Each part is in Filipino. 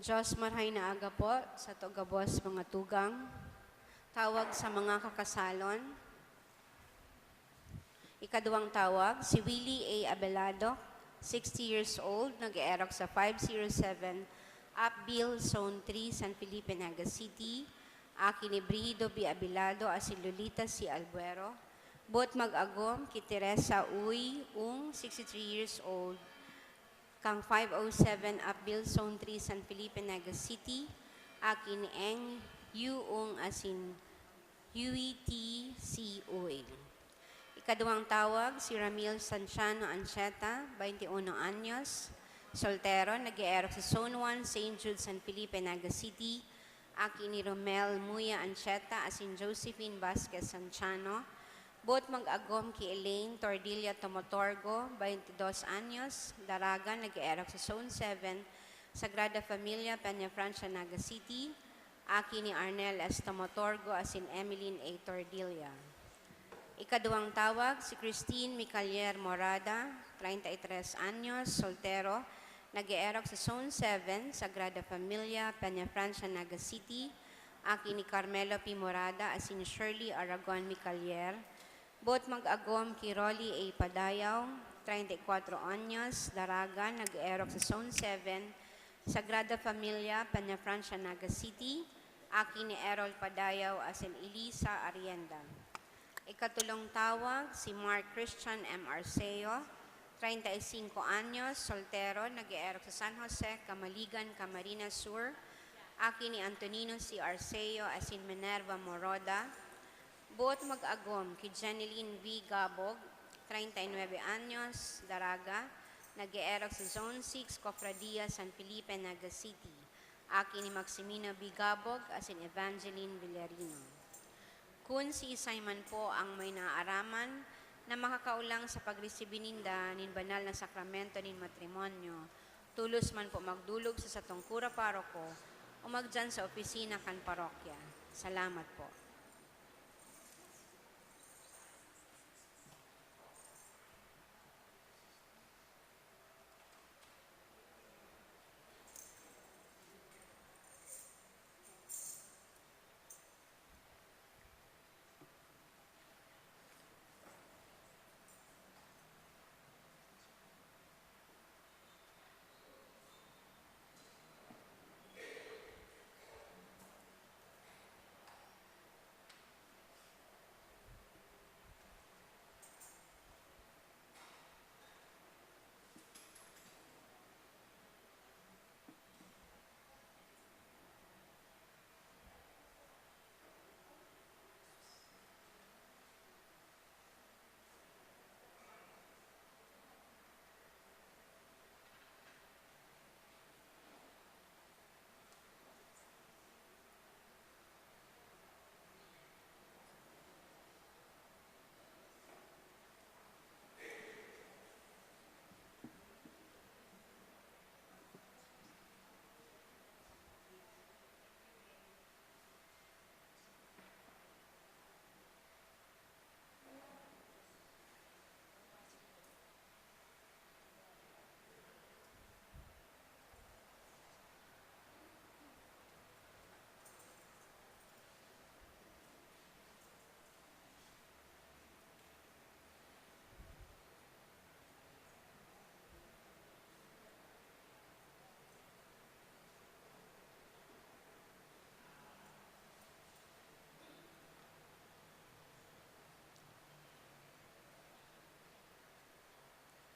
Diyos marhay na aga po sa tugabos mga tugang, tawag sa mga kakasalon. Ikaduwang tawag, si Willie A. Abelardo, 60 years old, nag-eerok sa 507 Upville, Zone 3, San Felipe, Naga City. Aki ni Brigido B. Abelardo, asin Lolita C. Albuero. Bot mag-agom, ki Teresa Uy, 63 years old, kang 507 Upville, Zone 3, San Felipe, Naga City. Akin Eng Yuong asin Huey T. C. Uy. Ikaduwang tawag, si Ramil Sanchano Ancheta, 21 anyos, soltero, nag-eerok sa Zone 1, St. Jude, San Felipe, Naga City. Akin ni Romel Muya Ancheta asin Josephine Vasquez Sanchano. Bot mag-agom ki Elaine Tordilla Tomotorgo, 22 anyos, daraga, nag-eerok sa Zone 7, Sagrada Familia, Peña Francia, Naga City. Aki ni Arnel S. Tomotorgo asin Emeline A. Tordilla. Ikaduwang tawag, si Christine Micalier Morada, 33 anyos, soltero, nag-eerok sa Zone 7, Sagrada Familia, Peña Francia, Naga City. Aki ni Carmelo P. Morada asin Shirley Aragon Micalier. Bot mag-agom ki Rolly A. Padayaw, 34 anyos, daraga, nag-eerok sa Zone 7, Sagrada Familia, Peña Francia, Naga City. Aki ni Errol Padayaw asin Elisa Arienda. Ikatulong tawag, si Mark Christian M. Arceo, 35 anyos, soltero, nag-eerok sa San Jose, Camaligan, Camarines Sur. Aki ni Antonino C. Arceo asin Minerva Moroda. Bot mag-agom ki Jeneline V. Gabog, 39 anyos, daraga, nag-eerok sa Zone 6, Cofradia, San Felipe, Naga City. Aki ni Maximino B. Gabog asin Evangeline Villarino. Kung si Simon po ang may naaaraman na makakaulang sa pagresibininda nin banal na sakramento nin matrimonyo, tulos man po magdulog sa satungkura paroko o magdyan sa opisina kan parokya. Salamat po.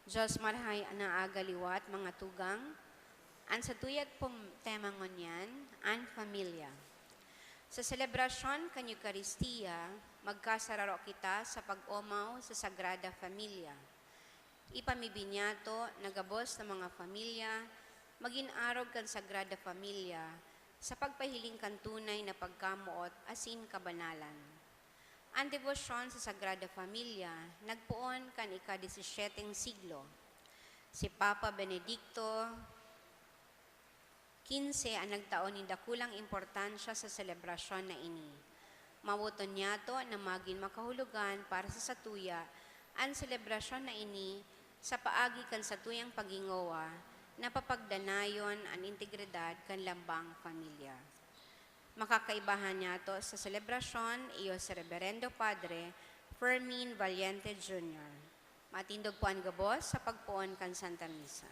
Diyos marhay na agaliwat mga tugang. An sa tuyat pong tema ngunyan, an familia. Sa selebrasyon kan Eucharistia, magkasararo kita sa pag-umaw sa Sagrada Familia. Ipamibinyato, nagabos ng mga familia, maginarog kan Sagrada Familia, sa pagpahiling kan tunay na pagkamuot asin kabanalan. Ang debosyon sa Sagrada Familia, nagpuon kan ika-17 siglo. Si Papa Benedicto 15 ang nagtaon ni dakulang importansya sa selebrasyon na ini. Mawuton niya to na maging makahulugan para sa satuya ang selebrasyon na ini sa paagi kan satuyang pagingowa napapagdanayon ang integridad kan lambang pamilya. Makakaibahan niya to sa selebrasyon iyo sa Reverendo Padre Fermin Valiente Jr. Matindog po ang gabos sa pagpuon kan Santa Misa.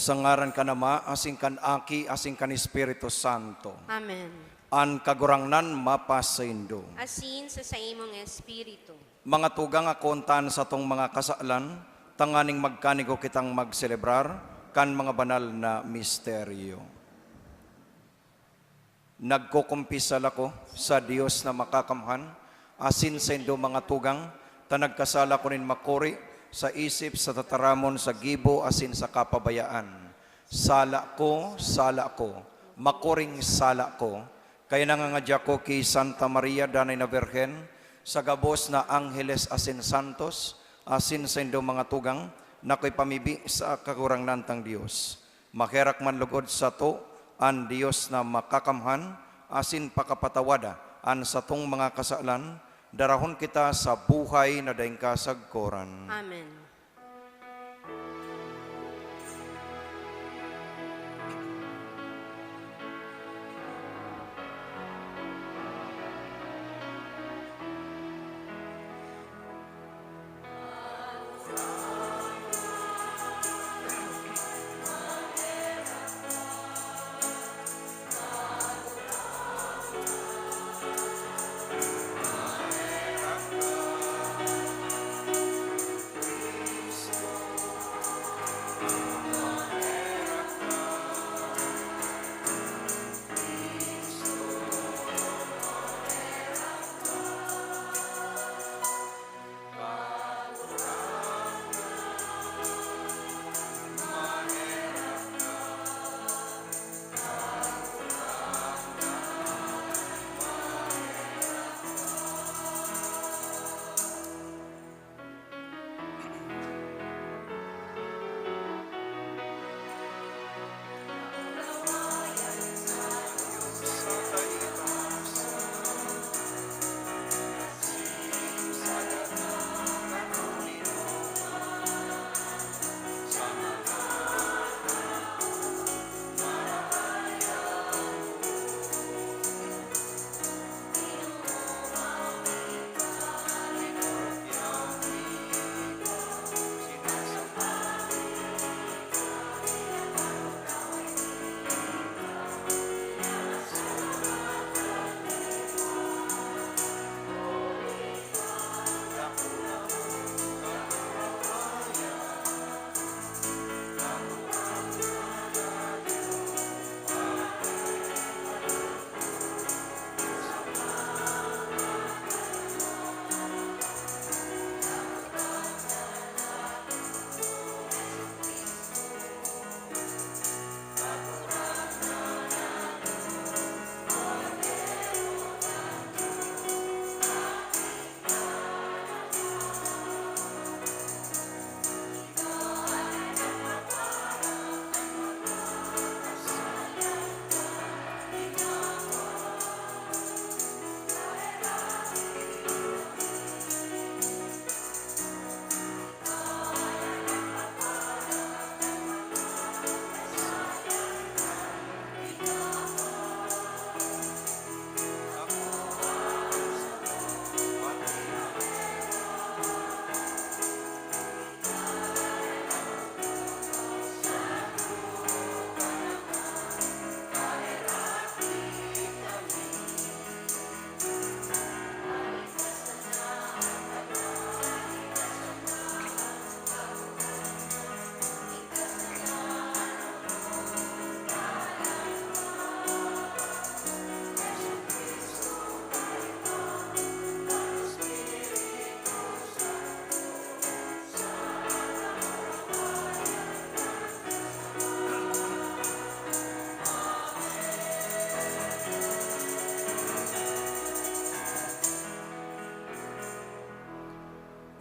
Sa ngaran ka nama, asing kan Aki, asing kan Espiritu Santo. Amen. An kagurangnan mapasaindo. Asin sa imong espiritu. Mga tugang akontan sa tong mga kasaalan, tanganing magkanigo kitang magselebrar, kan mga banal na misteryo. Nagkukumpisal ako sa Dios na makakamhan, asin sa indo mga tugang, tanagkasala ko rin makuri, sa isip, sa tataramon, sa gibo, asin sa kapabayaan. Sala ko, makuring sala ko, kaya nangangadya ko kay Santa Maria, Danay na Virgen, sa gabos na Angeles asin Santos, asin sa indo mga tugang, na ko'y pamibi sa kakurangnan tang Diyos. Makirak man lugod sa to, an Diyos na makakamhan, asin pakapatawada, an sa tong mga kasalan, darahon kita sa buhay na daing kasagkoran. Amen.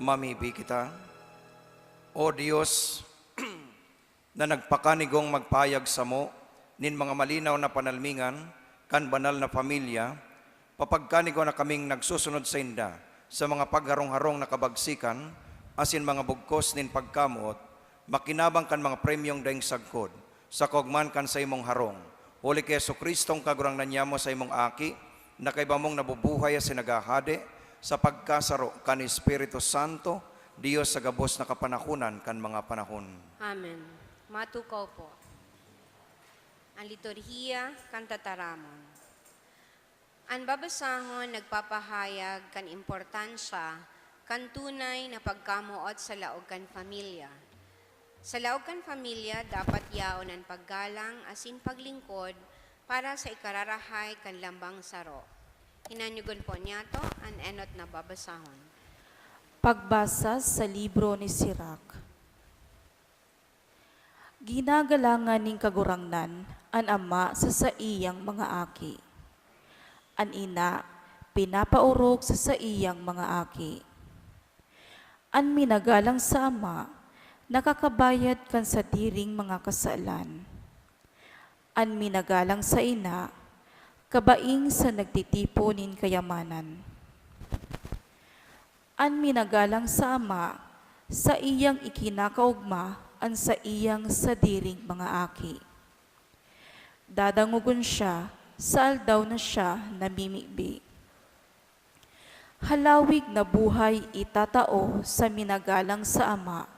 mamibi kita. O Dios, na nagpakanigong magpayag sa mo, nin mga malinaw na panalmingan, kan banal na pamilya, papagkanigo na kaming nagsusunod sa inda, sa mga pagharong-harong na kabagsikan, asin mga bugkos nin pagkamot, makinabang kan mga premyong daing sagkod, sa kogman kan sa imong harong. Uli kay Jesucristong kagurang nanyamo sa imong aki, na kay bamong nabubuhay sa nagahade, sa pagkasaro kan Espiritu Santo, Diyos sa gabos na kapanahunan kan mga panahon. Amen. Matukaw po. Ang liturhiya kan tataramon. Ang babasahon nagpapahayag kan importansya kan tunay na pagkamuot sa laog kan pamilya. Sa laog kan pamilya dapat yaon ang paggalang asin paglingkod para sa ikararahay kan lambang saro. Hinanyugon po niya to ang enot na babasahon. Pagbasa sa libro ni Sirach. Ginagalangan ning kagurangnan an ama sa iyang mga aki. An ina pinapaurog sa iyang mga aki. An minagalang sa ama nakakabayad kan sa diring mga kasalan. An minagalang sa ina kabaing sa nagtitipunin kayamanan. An minagalang sa ama sa iyang ikinakaugma an sa iyang sadiring mga aki. Dadangugon siya sa aldaw na siya namimibi. Halawig na buhay itatao sa minagalang sa ama.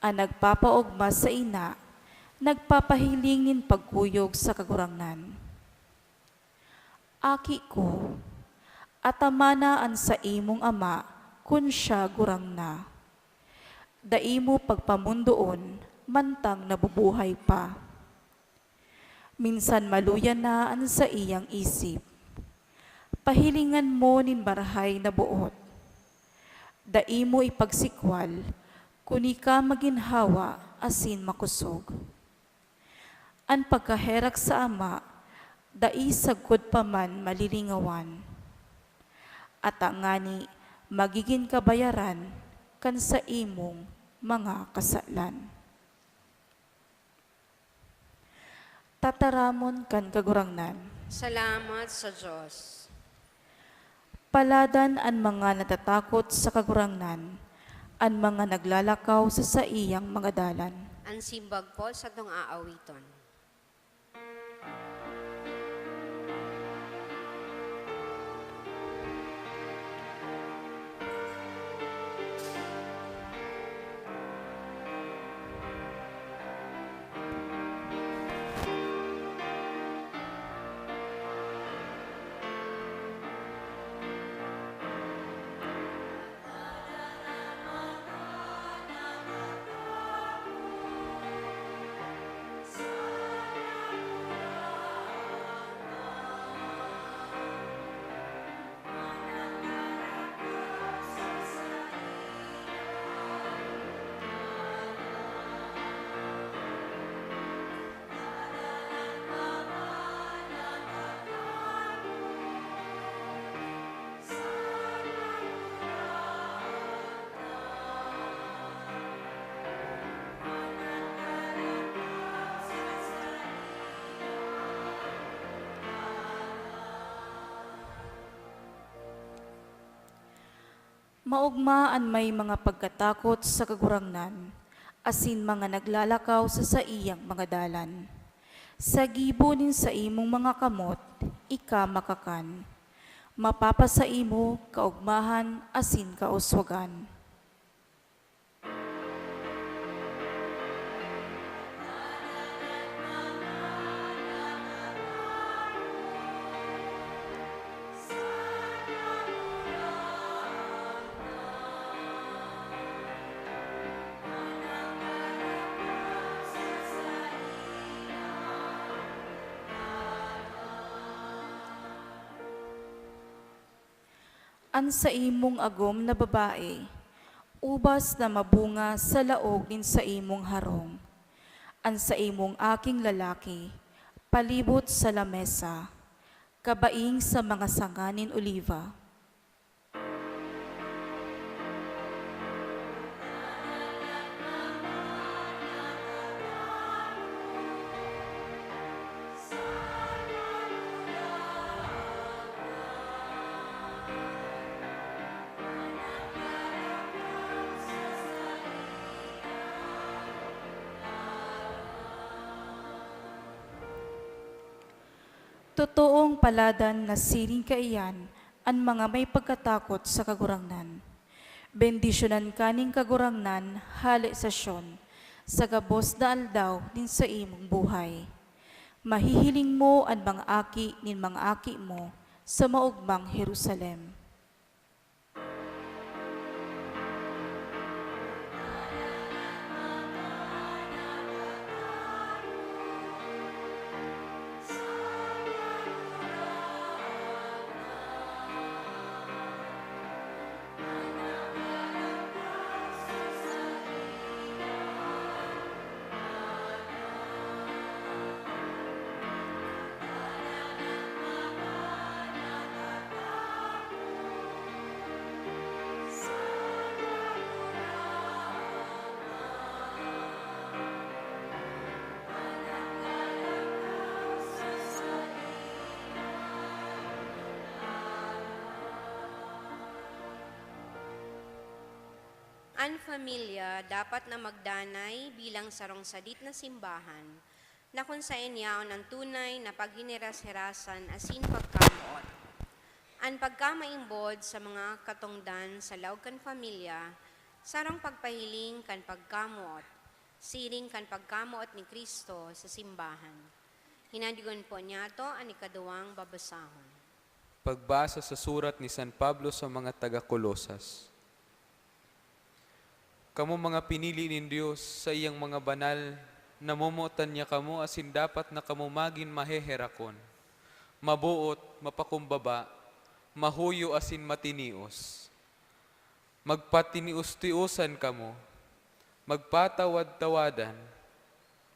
Ang nagpapaugma sa ina, nagpapahiling nin pagkuyog sa kagurangnan. Aki ko, atamanaan sa imong ama kun siya gurang na. Daimo pagpamundoon, mantang nabubuhay pa. Minsan maluyan na an sa iyang isip. Pahilingan mo nin barahay na buot. Daimo ipagsikwal, kuni ka maginhawa asin makusog. An pagkaherak sa ama, dai sagkod pa man malilingawan. At angani, magiging kabayaran kan sa imong mga kasalan. Tataramon kan kagurangnan. Salamat sa Diyos. Paladan ang mga natatakot sa kagurangnan, ang mga naglalakaw sa iyang mga dalan. Ang simbag po sa tong aawiton. Maugmaan may mga pagkatakot sa kagurangnan, asin mga naglalakaw sa iyang mga dalan. Sa gibonin sa imong mga kamot, ika makakan. Mapapasa imo kaugmahan asin kauswagan. An sa imong agom na babae, ubas na mabunga sa laog din sa imong harong. An sa imong aking lalaki, palibot sa lamesa, kabaing sa mga sanganin oliva. Totoong paladan na siring kaiyan ang mga may pagkatakot sa kagurangnan. Bendisyonan kaning kagurangnan, hali sa syon, sa gabos na aldaw din sa imong buhay. Mahihiling mo ang mga aki nin mga aki mo sa maugmang Jerusalem. Ang pamilya dapat na magdanay bilang sarong sadit na simbahan na kung saan yaon ang tunay na paghineras-herasan asin pagkamuot. Ang pagkamaimbod sa mga katungdan sa laog kan pamilya, sarong pagpahiling kan pagkamuot, siring kan pagkamuot ni Kristo sa simbahan. Hinadigon po niya to ang ikaduwang babasahon. Pagbasa sa surat ni San Pablo sa mga taga-Kolosas. Kamu mga pinili ni Diyos sa iyang mga banal, namumutan niya kamo asin dapat na kamo magin maheherakon. Mabuot, mapakumbaba, mahuyo asin matinios. Magpatinius-tiusan kamo, magpatawad-tawadan,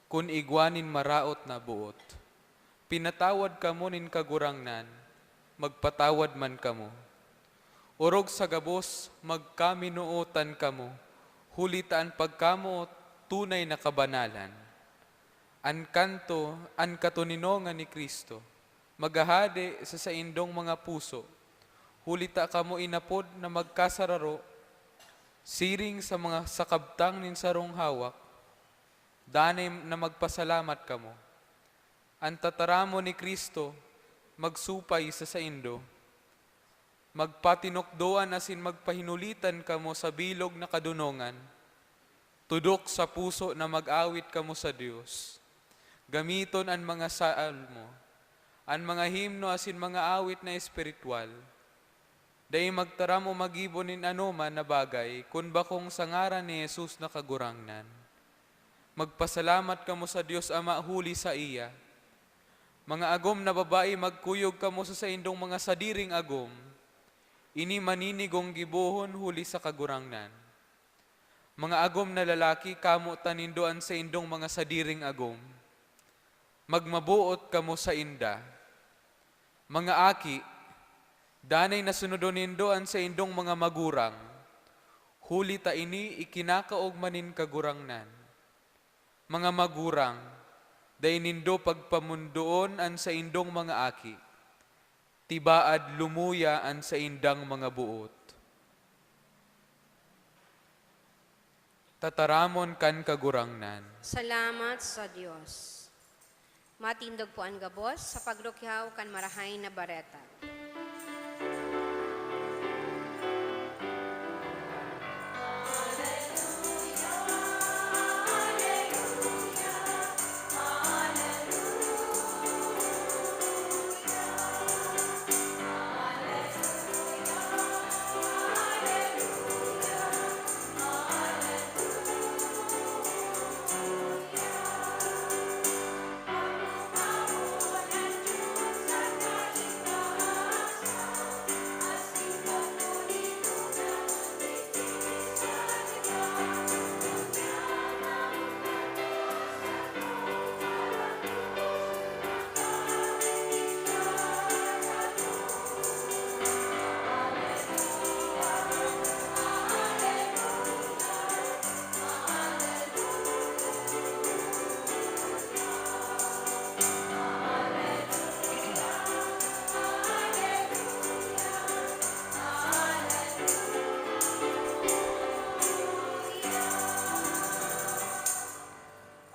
kun igwanin maraot na buot. Pinatawad kamo nin kagurangnan, magpatawad man kamo. Urog sa gabos, magkaminuotan kamo, hulitaan pagkamo tunay na kabanalan. An kanto, an katuninongan ni Kristo, magahade sa saindong mga puso, hulita kamo inapod na magkasararo, siring sa mga sakabtang nin sarong hawak, danay na magpasalamat kamo. Ang tataramo ni Kristo, magsupay sa saindo, magpatinokdoan asin magpahinulitan kamo sa bilog na kadunongan, tudok sa puso na mag-awit kamo sa Dios. Gamiton ang mga salmo, ang mga himno asin mga awit na espiritual. Dahil magtaramo magibonin anuman na bagay, kun bakong sangaran ni Jesus na kagurangnan. Magpasalamat kamo sa Dios Ama huli sa iya. Mga agom na babae, magkuyog kamo sa saindong mga sadiring agom, ini maninigong gibuhon huli sa kagurangnan. Mga agom na lalaki, kamo tanindoan sa indong mga sadiring agom. Magmabuot kamo sa inda. Mga aki, danay na sunodon nindoan sa indong mga magurang. Huli ta ini ikinakaogmanin kagurangnan. Mga magurang, day nindo pagpamundoon an sa indong mga aki. Tibaad lumuyaan sa indang mga buot. Tataramon kan kagurangnan. Salamat sa Diyos. Matindog po ang gabos sa pagrukyaw kan marahay na bareta.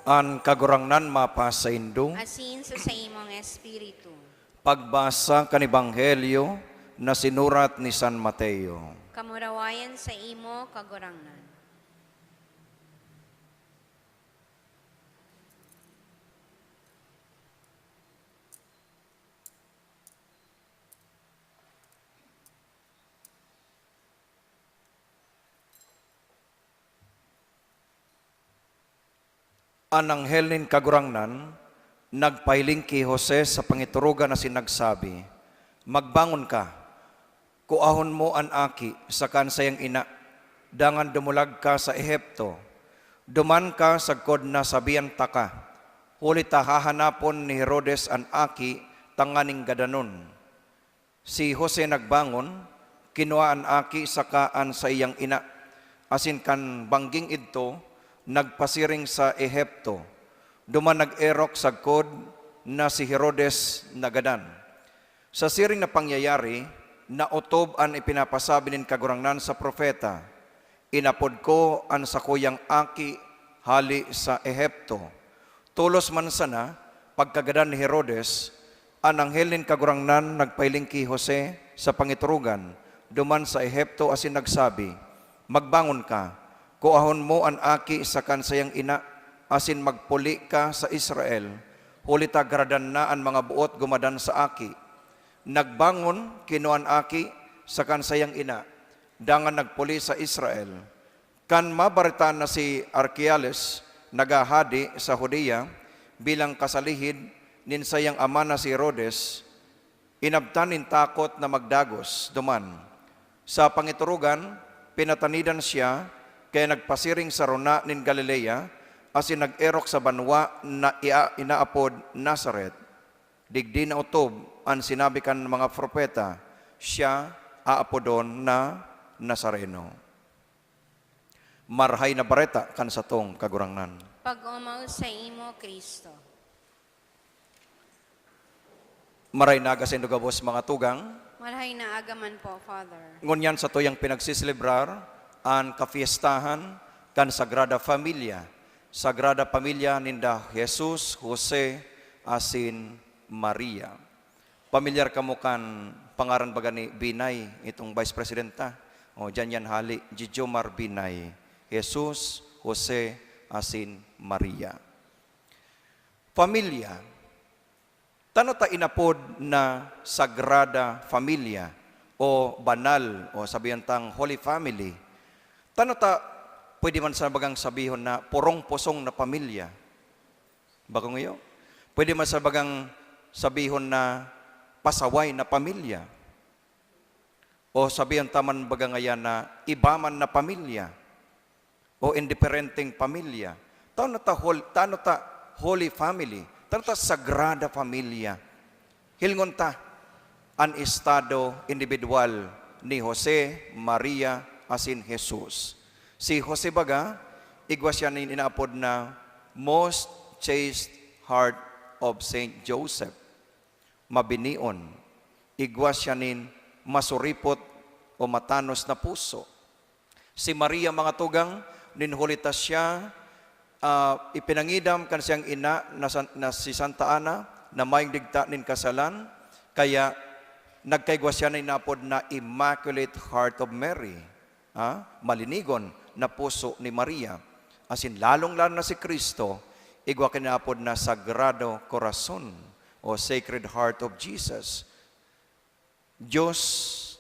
An kagurangnan mapa sa indo, Asin sa imong espiritu. Pagbasa kan Ebanghelyo na sinurat ni San Mateo. Kamurawayan sa imo, kagurangnan. Ang anghel nin kagurangnan, nagpailing ki Jose sa pangiturugan na sinagsabi, magbangon ka, kuahon mo an aki sa kansayang ina, dangan dumulag ka sa Ehipto, duman ka sagkod na sabihan ta ka, huli ta hahanapon ni Herodes an aki tanganing gadanon. Si Jose nagbangon, kinuha an aki sa kaan sa iyang ina, asin kan bangging idto, nagpasiring sa Ehipto. Duman nag-erok sagkod na si Herodes nagadan. Sa siring na pangyayari, nautob an ipinapasabi nin kagurangnan sa propeta, inapod ko an sakuyang aki hali sa Ehipto. Tulos man sana, pagkagadan ni Herodes, ang anghel nin kagurangnan nagpailing ki Jose sa pangiturugan, duman sa Ehipto asin nagsabi, magbangon ka, kuahon mo an aki sa kansayang ina, asin magpuli ka sa Israel, huli ta gradan na ang mga buot gumadan sa aki. Nagbangon, kinuan aki sa kansayang ina, dangan nagpuli sa Israel. Kan mabaritaan na si Archelaus, nagahadi sa Judea, bilang kasalihid, ninsayang ama na si Herodes, inabtanin takot na magdagos, duman. Sa pangiturugan, pinatanidan siya, kaya nagpasiring sa runa nin Galilea, asin nag-erok sa banwa na inaapod Nazaret. Digdi na utob ang sinabi kan mga propeta, siya aapodon na Nazareno. Marhay na bareta kan sa tong kagurangnan. Pag-umaw sa imo, Kristo. Maray nagasin dugabos mga tugang, Malhay na agaman po, Father. ngunyan sa tuyang pinagsisilibrar, ang kafiestahan kan Sagrada Familia. Sagrada Familia ninda Jesus, Jose, asin Maria. Pamilyar ka mo kan pangaran baga ni Binay, itong Vice Presidenta. O dyan yan hali, Jijomar Binay. Jesus, Jose, asin Maria. Familia. Tano ta inapod na Sagrada Familia o banal o sabihan tang Holy Family. Tano ta, pwede man sa bagang sabihon na purong-pusong na pamilya. Bako ngayon? Pwede man sa bagang sabihon na pasaway na pamilya. O sabihan taman baga ngayon na ibaman na pamilya. O indiferenteng pamilya. Tano ta holy family. Tano ta sagrada familia. Hilngon ta, an estado individual ni Jose, Maria, asin Jesus. Si Jose baga, igwa siya nin inaapod na most chaste heart of Saint Joseph. Mabinion. Igwa siya nin masuripot o matanos na puso. Si Maria mga tugang, ninhulita siya, ipinangidam kan siyang ina na si Santa Ana, na maying digta nin kasalan, kaya nagkaigwa siya na inapod na Immaculate Heart of Mary. Malinigon na puso ni Maria. Asin lalong-lalo na si Kristo, igwa kinapod na Sagrado Corazon o Sacred Heart of Jesus. Diyos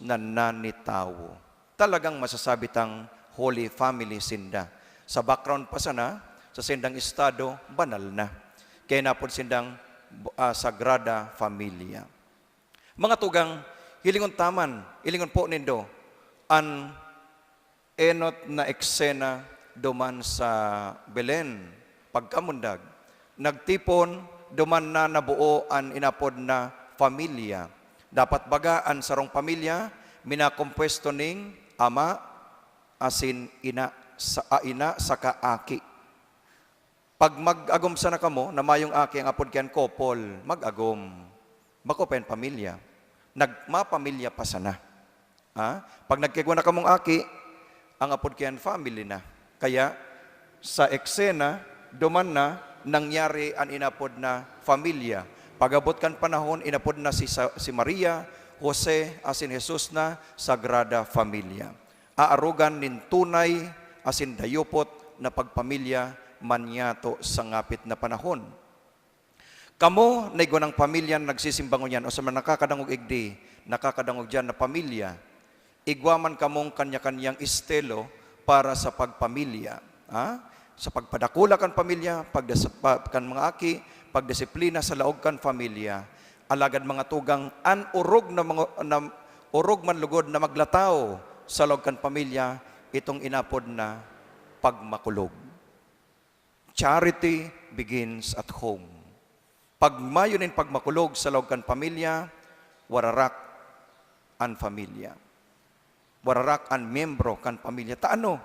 na nanitawo. Talagang masasabi tang Holy Family sinda. Sa background pa sana, sa sindang estado, banal na. Kaya napod sindang Sagrada Familia. Mga tugang, hilingon taman, hilingon po nindo, an enot na eksena duman sa Belen, pagkamundag. Nagtipon, duman na nabuo an inapod na familia. Dapat bagaan sarong pamilya, minakompuesto ning ama, asin ina sa kaaki. Pag mag-agom sana kamo, na mayong aki ang apod kiyan kopol, mag-agom. Makopen pamilya. Nagmapamilya pa sana. Pag nagkigwa na kamong aki, ang apod kiyan family na. Kaya sa eksena, duman na nangyari ang inapod na familia. Pagabot kan panahon, inapod na si Maria, Jose, asin Jesus na Sagrada Familia. Aarugan nin tunay, asin dayupot na pagpamilya manyato sa ngapit na panahon. Kamo, naigo ng pamilya nagsisimbangon yan, o sa mga nakakadangog igdi, nakakadangog dyan na pamilya, igwaman kamong kanya-kanyang estilo para sa pagpamilya. Sa pagpadakula kan pamilya, kan mga aki, pagdisiplina sa laog kan pamilya, alagad mga tugang urog man lugod na maglataw sa laog kan pamilya, itong inapod na pagmakulog. Charity begins at home. Pagmayunin pagmakulog sa laog kan pamilya, wararak an pamilya. Wararak an membro kan pamilya. Taano?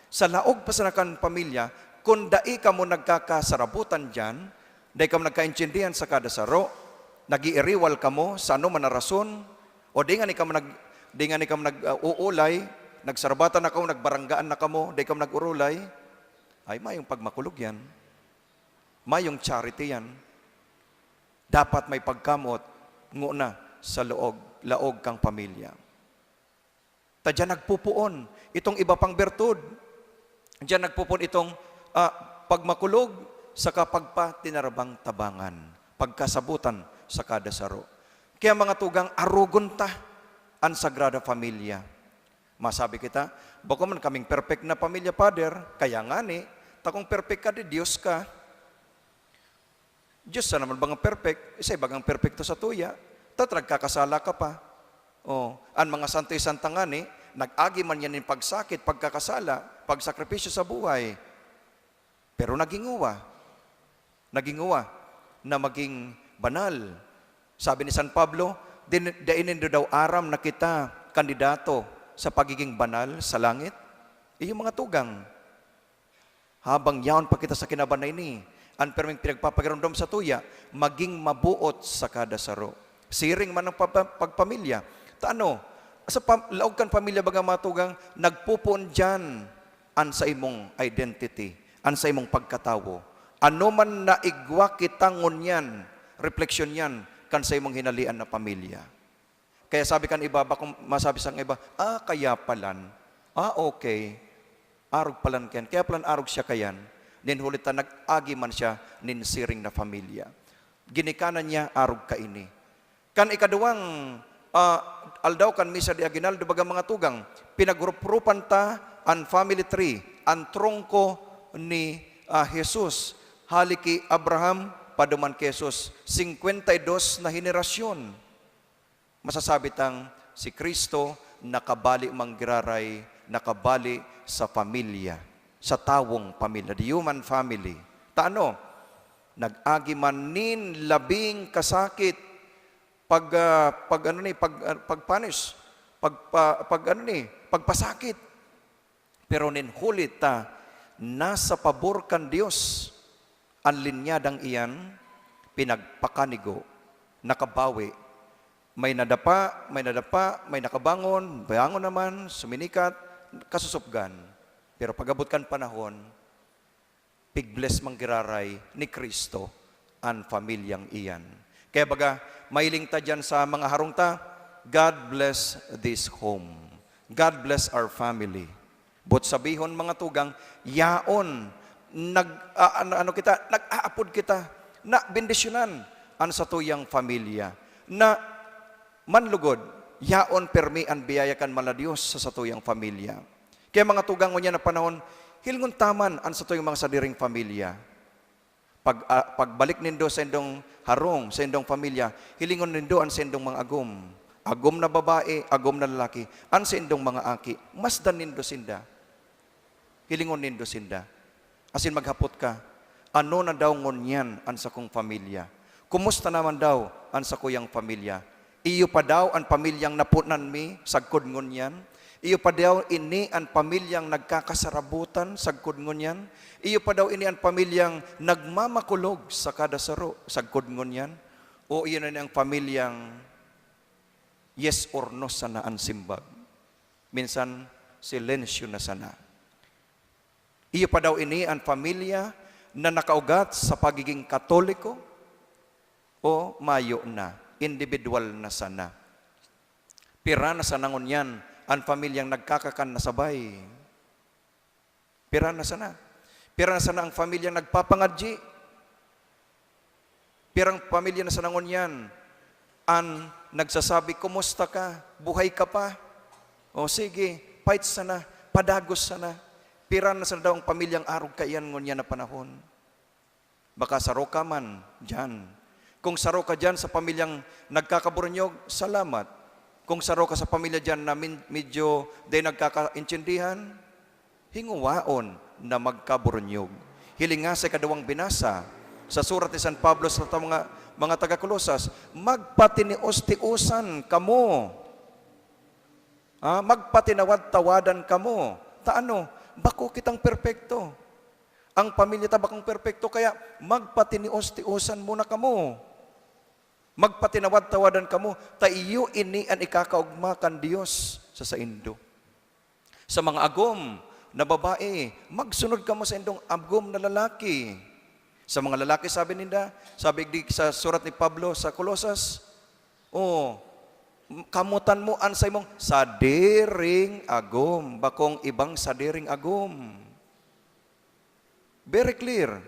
Sa laog pa sa kan pamilya, kung dai ka mo nagkakasarabutan dyan, dai ka mo nagkaintindihan sa kada saro, nag-iiriwal ka mo sa ano man na rason, o di nga ni ka mo nag-uulay, nagsarabatan na ka mo, nagbaranggaan na ka mo, di ka mo nag-urulay, ay mayong pagmakulog yan. Mayong charity yan. Dapat may pagkamot nguna sa laog kang pamilya. Tadya nagpupuon itong iba pang bertud. Diyan nagpupuon itong pagmakulog sa kapagpatinarabang tabangan, pagkasabutan sa kada saro. Kaya mga tugang arugon ta ang Sagrada Familia. Masabi kita, bako man kaming perfect na pamilya, Father, kaya nga ni, takong perfect ka di Diyos ka. Diyos sa naman bang perfect? Isa bagang perfecto sa tuya. Tatrag kakasala ka pa. Ang mga santo'y santa nga ni, nag-agi man yan yung pagsakit, pagkakasala, pagsakripisyo sa buhay. Pero naginguwa na maging banal. Sabi ni San Pablo, dainin daw aram na kita kandidato sa pagiging banal sa langit. Yung mga tugang. Habang yaon pa kita sa kinabanay ni, ang perming pinagpapagarandom sa tuya, maging mabuot sa kada saro. Siring man ang pagpamilya. Taano? Sa laog kan pamilya baga matugang, nagpupuon dyan an sa imong identity, an sa imong pagkatawo. Ano man na igwa kitang ngunyan, refleksyon yan, kan sa imong hinalian na pamilya. Kaya sabi kan iba, bakong masabi sang iba, kaya palan, okay, arog palan ken, kaya palan arog siya kayan, nin hulita nag-agi man siya nin siring na pamilya. Ginikanan niya, arog ka ini. Kan ikaduwang, aldaw kan misa di aginaldo baga mga tugang, pinagrupan ta ang family tree, ang trungko ni Jesus, haliki Abraham, paduman kay Jesus, 52 na henerasyon. Masasabi tang si Kristo nakabali manggiraray, nakabali sa pamilya, sa tawong pamilya, the human family. Taano? Nag-agi man nin labing kasakit pagpasakit. Pero nin hulit ta, nasa pabor kan Dios, ang linyadang iyan, pinagpakanigo, nakabawi. May nadapa, may nakabangon, bayangon naman, suminikat, kasusupgan. Pero pagabot kan panahon, pigbless manggiraray ni Kristo ang pamilyang iyan. Kaya baga, mailing ta dyan sa mga harungta, God bless this home. God bless our family. But sabihon mga tugang, yaon, nag-aapod kita, na bendisyonan ang satuyang pamilya, na manlugod, yaon permi ang biyayakan mala Diyos sa satuyang pamilya. Kaya mga tugang mo niya na panahon, hilngon taman ang satuyang mga sadiring pamilya. Pagbalik nindo sa indong harong, sa indong pamilya, hilingon nindo ang sa indong mga agom. Agom na babae, agom na lalaki, ang sa indong mga aki, masdan nindo sinda. Hilingon nindo sinda. Asin maghapot ka, ano na daw ngunyan ang sa kong pamilya? Kumusta naman daw ang sa kuyang pamilya? Iyo pa daw ang pamilyang napunan mi, sagkod ngunyan? Iyo pa daw ini ang pamilyang nagkakasarabutan, sagkod ngunyan? Iyo pa daw ini ang pamilyang nagmamakulog sa kada saro, sagkod ngunyan? O iyon na ang pamilyang yes or no sana ang simbag? Minsan, silensyo na sana. Iyo pa daw ini ang pamilya na nakaugat sa pagiging Katoliko o mayo na, individual na sana. Pira na sa nangon yan, ang pamilyang nagkakakan na sabay. Pira na sana. Pira na sana ang pamilyang nagpapangadji. Pirang pamilya na sa nangon yan, ang nagsasabi, kumusta ka? Buhay ka pa? O sige, fight sana, padagos sana. Pira na sana daw ang pamilyang arog kaiyan ngon yan na panahon. Baka saro ka man dyan. Kung saro ka dyan sa pamilyang nagkakaburnyog, salamat. Kung saro ka sa pamilya dyan na medyo di nagkakaintindihan, hinguwaon na magkaburnyog. Hilinga sa kadawang binasa sa surat ni San Pablo sa mga taga-Kolosas, magpatinios-tiusan kamo. Magpatinawad-tawadan kamo. Taano? Bako kitang perpekto. Ang pamilya tabakong perpekto, kaya magpatinios-tiusan muna kamo. Magpatinawad-tawadan kamo. Taiyo ini ang ikakaugmakan Diyos sa saindo. Sa mga agom na babae, magsunod kamo sa indong agom na lalaki. Sa mga lalaki, sabi ninda, sabi sa surat ni Pablo sa Kolosas, kamutan mo ansay mong sadiring agom, bakong ibang sadiring agom. Very clear.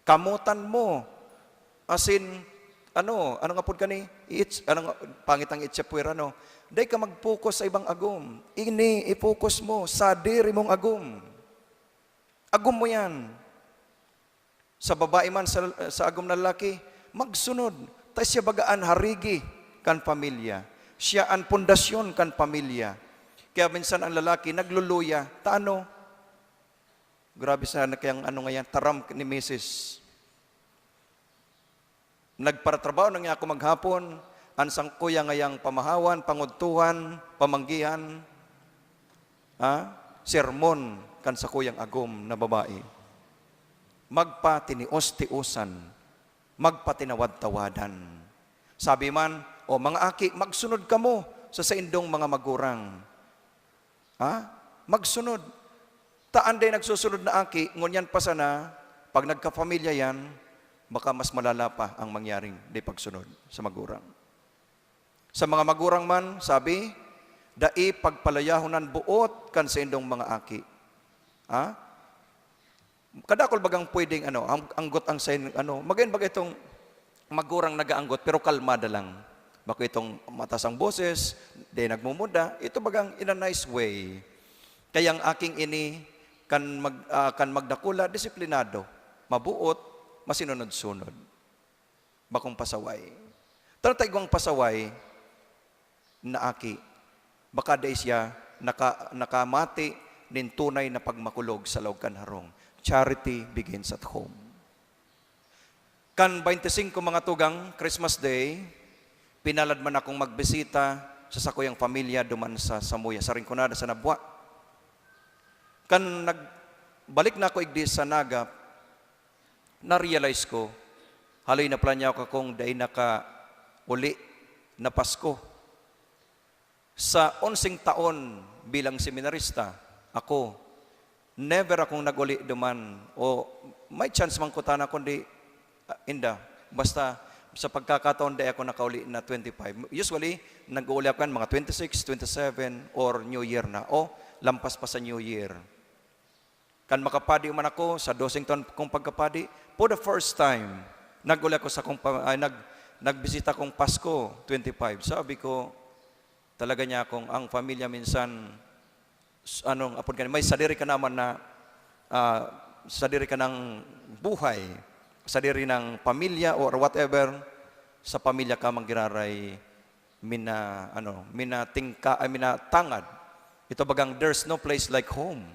Kamutan mo. As in, ano nga po kani? Pangitang itsapwera, no? Day ka mag-focus sa ibang agom. I-focus mo, sadiri mong agom. Agom mo yan. Sa babae man, sa agom na lalaki, magsunod. Tayo siya bagaan harigi kan pamilya. Siya ang pundasyon kan pamilya. Kaya minsan ang lalaki nagluluya. Taano? Grabe sana kayang ngayon, taram ni Mrs. Nagparatrabaho na nga ako maghapon, ansang kuya ngayang pamahawan, pangudtuhan, pamanggihan, sermon kan sa kuyang agom na babae. Magpatinios-tiusan, magpatinawad-tawadan. Sabi man, mga aki, magsunod kamo sa indong mga magurang. Magsunod. Taan day nagsusunod na aki, ngunyan pa sana, pag nagkapamilya yan, baka mas malala pa ang mangyaring di pagsunod sa magurang. Sa mga magurang man, sabi, dai pagpalayahonan buot kan sa indong mga aki. Kadakol bagang pwedeng anggot ang sign, magayon baga itong magurang nagaanggot pero kalmada lang. Bako itong matas ang boses, di nagmumuda, ito bagang in a nice way. Kaya ang aking ini kan magdakula, disiplinado, mabuot, masinunod-sunod. Bakong pasaway. Tanatay pasaway na aki, baka day siya nakamati nin tunay na pagmakulog sa loob kan harong. Charity begins at home. Kan 25 mga tugang, Christmas Day, pinalad man akong magbisita sa sakuyang pamilya duman sa Samuya, sa Rinconada, sa Nabwa. Kan nagbalik na ako igdi sa Nagap, na-realize ko, haloy na planya ako kung dahi naka-uli na Pasko. Sa 11 taon bilang seminarista, ako, never akong nag-uli duman o may chance man ko tana kundi inda. Basta sa pagkakataon di ako nakauli na 25. Usually, nag-uli ako mga 26, 27 or New Year na. O lampas pa sa New Year. Kan makapadi man ako sa 12 taon kong pagkapadi, for the first time, nag-uli ako sa nagbisita kong Pasko, 25. Sabi ko, talaga niya akong ang pamilya minsan may sadiri ka naman na sadiri ka ng buhay, sadiri ng pamilya or whatever, sa pamilya ka manggiraray minatangad. Ito bagang there's no place like home.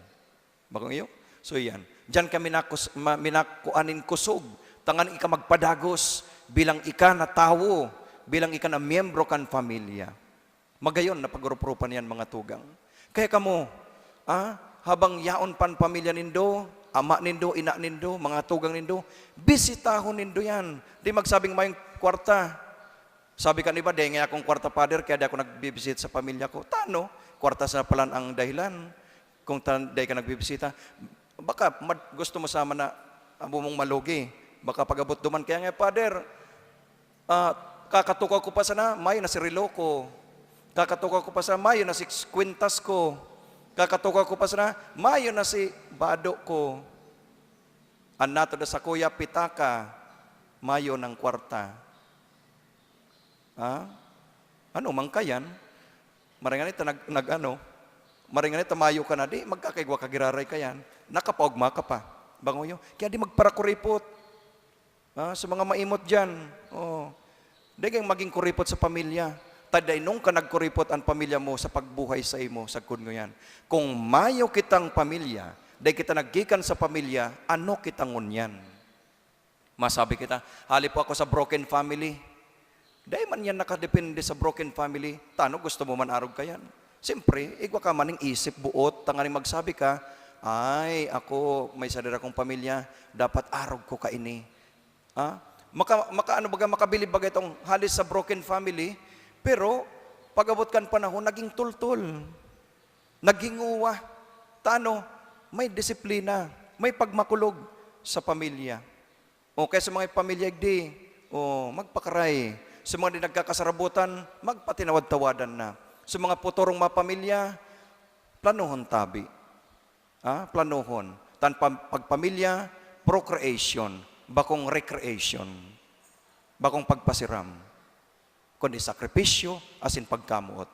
Bagang iyo? So yan. Diyan kami minakuanin kusog. Tangan ika magpadagos bilang ika na tawo, bilang ika na miyembro kan pamilya. Magayon na pagrupropan yan mga tugang. Kaya kamo, habang yaon pan pamilya nindo, ama nindo, ina nindo, mga tugang nindo, bisitahon nindo yan. Di magsabing may kwarta. Sabi ka niba, di nga akong kwarta father, kaya di ako nagbibisit sa pamilya ko. Tano? Kwarta sa palan ang dahilan. Kung di ka nagbibisita, baka gusto mo sama na amo mong malugi. Baka pag-abot duman, kaya nga father, Kakatukaw ko pa sana, mayo na si relo ko. Kakatukaw ko pa sana, mayo na si kwintas ko. Kakatukaw ko pa sana, mayo na si bado ko. Anato da sa kuya pitaka, mayo ng kwarta. Ano man kayan? Maringanit maringanit mayo ka na, di magkakaigwa kagiraray kayan. Nakapaugma ka pa. Bangoyo. Kaya di magparakuripot. Sa mga maimot dyan. Di kayong maging kuripot sa pamilya. Taday nung ka nagkuripot ang pamilya mo sa pagbuhay sa imo, sa kungo yan. Kung mayo kitang pamilya, day kita naggikan sa pamilya, ano kitang ngunyan? Masabi kita, hali po ako sa broken family. Day man yan nakadepende sa broken family. Tano, gusto mo man arog ka yan? Siyempre, igwa ka maning isip buot, tanganing magsabi ka, ay, ako, may sadira kong pamilya, dapat arog ko ka ini. Makabilib ba itong halis sa broken family, pero pag-abot kan panahon, naging tultul, naging uwa. Tano, may disiplina, may pagmakulog sa pamilya. O kaya sa mga pamilya, magpakaray. Sa mga di nagkakasarabutan, magpatinawad-tawadan na. Sa mga puturong mga pamilya, planuhon tabi. Planuhon. Pagpamilya, procreation. Bakong recreation. Bakong pagpasiram. Kundi sakripisyo, asin pagkamuot.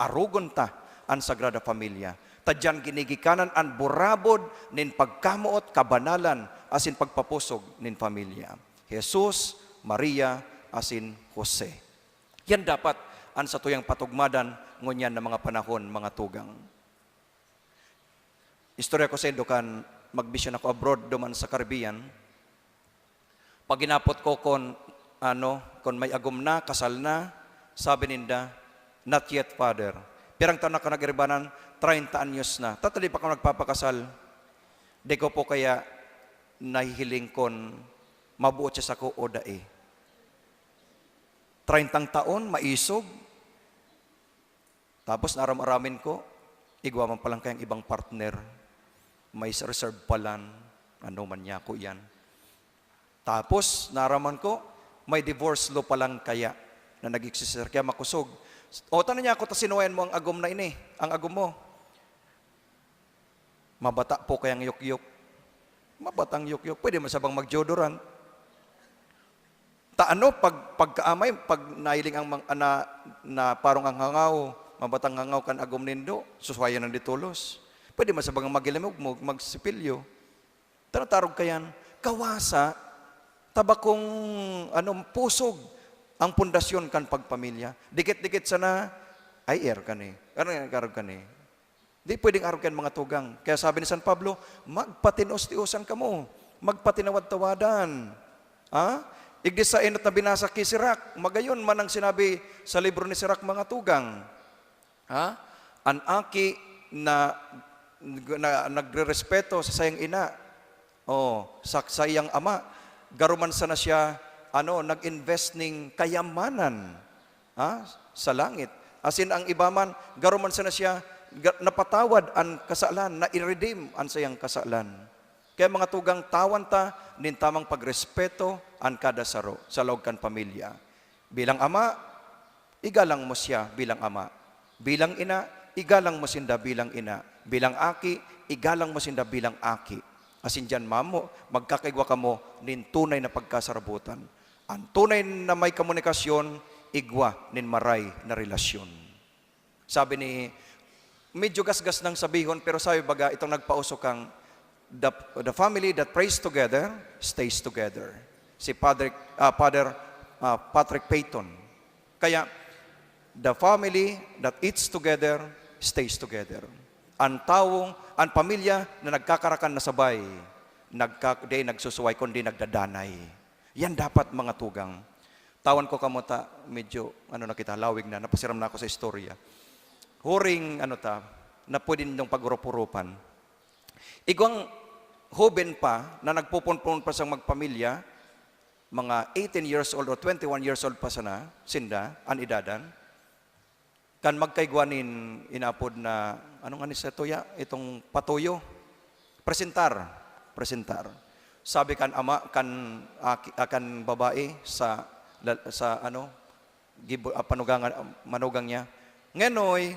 Arugon ta ang Sagrada Familia. Tadyan ginigikanan ang burabod nin pagkamuot, kabanalan, asin pagpapusog nin pamilya. Jesus, Maria, asin Jose. Yan dapat ang sa tuyang patugmadan ngunyan na mga panahon, mga tugang. Istorya ko sa Indo kan magbisyon ako abroad duman sa Caribbean. Pag ginapot ko kung may agom na, kasal na, sabi ninda, not yet, Father. Pirang taon na ka nag-iribanan, 30 anyos na. Tatali pa ka nagpapakasal. Di ko po kaya nahihiling kon mabuot siya sa ko o dae. 30 taon, maisog. Tapos naram-aramin ko, igwa man palang kayang ibang partner. May reserve palan. Ano man niya ko yan. Tapos, naraman ko, may divorce law palang kaya na nag-existir. Kaya makusog. O, tanong niya ako, sinuwayan mo ang agom na ini. Ang agom mo. Mabata po kayang yukyuk. Mabatang yukyuk. Pwede masabang mag-deodorant. Pagkaamay, pag nailing ang na parang ang hangaw, mabatang hangaw kan agom nindo, suswayan ng ditulos. Pwede masabang magilamog, magsipilyo. Tanatarog kayan, kawasa, tabakong pusog ang pundasyon kan pagpamilya. Dikit-dikit sana, ay ka ni. Karog ka ni. Di pwedeng arog kan mga tugang. Kaya sabi ni San Pablo, magpatinos-tiusan ka mo. Magpatinawad-tawadan. Igdi sa inot na binasa kay Sirach, magayon man ang sinabi sa libro ni Sirach mga tugang. An aki na nagre-respeto sa sayang ina, sa sayang ama, garuman sana siya, nag-invest ning kayamanan sa langit. Asin ang ibaman, garuman sana siya, napatawad ang kasalan, na i-redeem ang sayang kasalan. Kaya mga tugang tawan ta, nin tamang pagrespeto ang kada saro sa loob kan pamilya. Bilang ama, igalang mo siya bilang ama. Bilang ina, igalang mo sinda bilang ina. Bilang aki, igalang mo sinda bilang aki. Asin dyan, mamo, magkakaigwa ka mo nin tunay na pagkasarabutan. Ang tunay na may komunikasyon, igwa nin maray na relasyon. Sabi ni, medyo gasgas ng sabihon, pero sabi baga, itong nagpausok kang, the family that prays together, stays together. Si Father Patrick Peyton. Kaya, the family that eats together, stays together. Ang pamilya na nagkakarakan na sabay, nagsusuway kundi nagdadanay. Yan dapat mga tugang. Tawan ko kamuta, medyo, nakita, lawig na, napasiram na ako sa istorya. Huring, na pwede nitong pagrupurupan. Igwang hoben pa, na nagpupunpun pa sa magpamilya, mga 18 years old or 21 years old pa sana, sinda, anidadan, kan magkaigwanin inapod na, anong sa tuya? Itong patuyo. Presentar. Sabi kan ama, kan babae sa sa ano panugangan manugang niya. Ngenoy,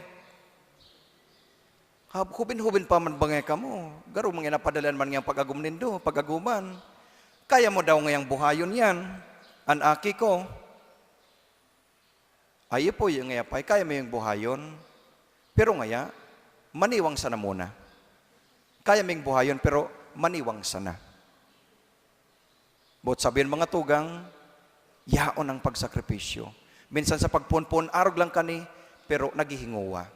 hubin-hubin pa man bangay ka mo. Garo mga napadalan man ngayang pag-agum nindo, pag-aguman. Kaya mo daw ngayang buhayon yan. Anaki ko. Ay po yung ngayapay, kaya mo yung buhayon. Pero ngaya, maniwang sana muna. Kaya mo yung buhayon, pero maniwang sana. But sabihin mga tugang, yaon ang pagsakripisyo. Minsan sa pagpunpun, arog lang kani, pero naghihinguwa.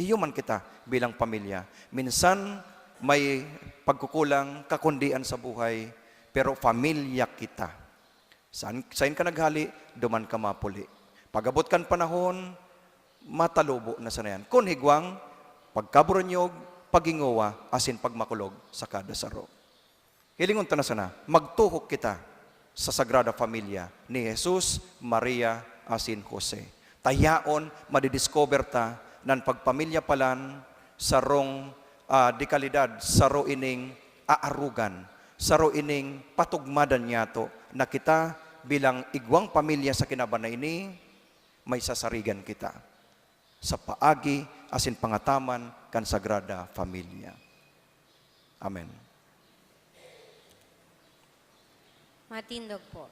Iyo man kita bilang pamilya. Minsan may pagkukulang, kakundian sa buhay, pero pamilya kita. Saan ka naghali, duman ka mapuli. Pagabot kan panahon, matalubo na sana yan. Kung higwang, pagkaburonyog, paginguwa, asin pagmakulog sa kada saro. Hilingon ta na sana, magtuhok kita sa Sagrada Familia ni Jesus, Maria, asin Jose. Tayaon, madidiscover ta nan pagpamilya palan sarong dekalidad, saro ining aarugan, saro ining patugmadan niyato na kita bilang igwang pamilya sa kinabanay ini, may sasarigan kita sa paagi asin pangataman kan Sagrada Familia. Amen. Matindog po.